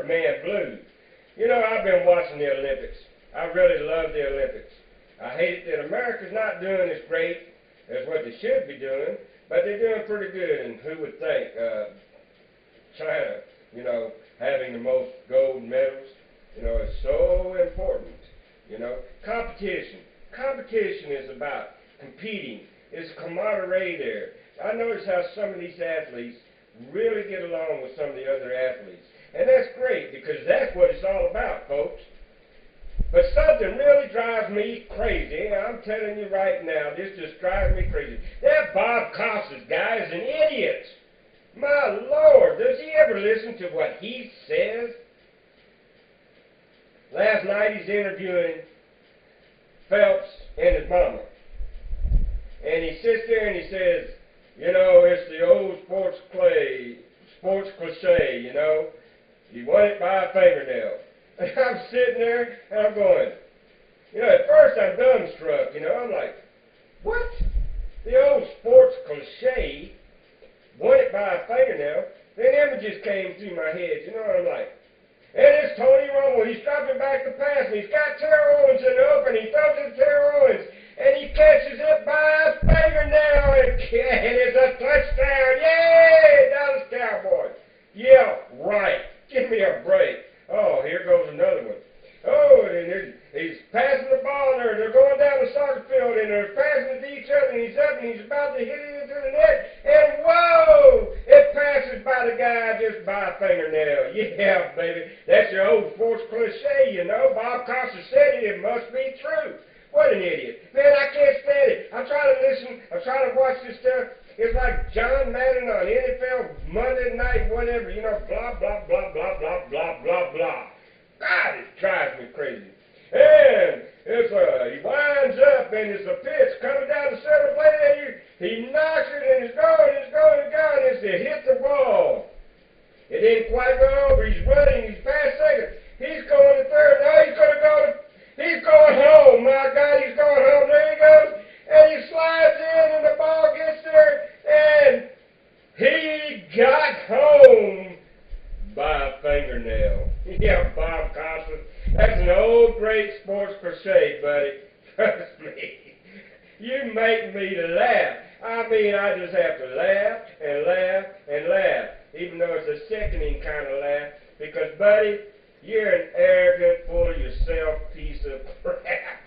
Man Blues. You know, I've been watching the Olympics. I really love the Olympics. I hate it that America's not doing as great as what they should be doing, but they're doing pretty good. And who would think China, you know, having the most gold medals, you know, is so important. You know, competition. Competition is about competing. It's camaraderie there. I notice how some of these athletes really get along with some of the other athletes. And that's great, because that's what it's all about, folks. But something really drives me crazy. I'm telling you right now, this just drives me crazy. That Bob Costas guy is an idiot. My Lord, does he ever listen to what he says? Last night he's interviewing Phelps and his mama. And he sits there and he says, you know, it's the old sports cliche, you know. You won it by a fingernail. And I'm sitting there and I'm going, you know, at first I'm dumbstruck, you know. I'm like, what? The old sports cliche, won it by a fingernail. Then images came through my head, you know, and I'm like, and it's Tony Romo. He's dropping back the pass, and he's got Terrell Owens in the open. He throws it to Terrell Owens, and he catches it by a fingernail, and it's a touchdown. Yay, Dallas Cowboys. Yeah, right. Give me a break. Oh, here goes another one. Oh, and he's passing the ball, and they're going down the soccer field, and they're passing it to each other, and he's up, and he's about to hit it into the net, and whoa! It passes by the guy just by a fingernail. Yeah, baby. That's your old sports cliche, you know. Bob Costas said it. It must be true. What an idiot. Man, I can't stand it. I'm trying to listen. I'm trying to watch this stuff. It's like John Madden on NFL Monday night, whatever, you know, blah, blah, blah, blah, blah, blah, blah, blah. God, it drives me crazy. And he winds up, and it's a pitch coming down the center plate, and he knocks it, and it's going, and it's to hit the ball. It didn't quite go over. He's running. He's past second. He's going to third. Now he's going home. My God, he's going home. There he goes. And he slides in, and the ball gets there, and he got home by a fingernail. Yeah, Bob Costas. That's an old great sports cliche, buddy. Trust me. You make me laugh. I mean, I just have to laugh and laugh and laugh, even though it's a sickening kind of laugh, because, buddy, you're an arrogant, full of yourself piece of crap.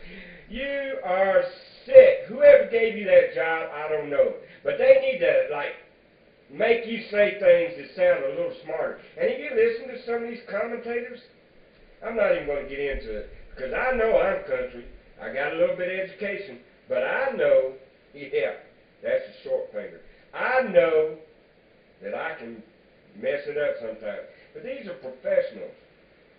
You are sick. Whoever gave you that job, I don't know. But they need to, like, make you say things that sound a little smarter. And if you listen to some of these commentators, I'm not even going to get into it, because I know I'm country. I got a little bit of education, but I know, yeah, that's a short finger. I know that I can mess it up sometimes. But these are professionals.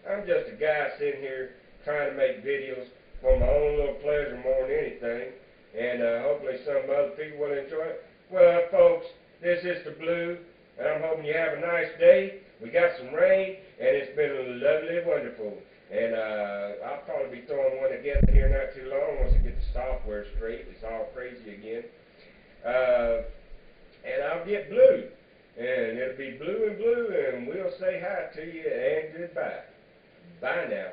I'm just a guy sitting here trying to make videos for my own little pleasure more than anything, and hopefully some other people will enjoy it. Well, folks, this is the Blue, and I'm hoping you have a nice day. We got some rain, and it's been lovely, wonderful. And I'll probably be throwing one together here not too long once I get the software straight. It's all crazy again. And I'll get blue. And it'll be blue and blue, and we'll say hi to you and goodbye. Bye now.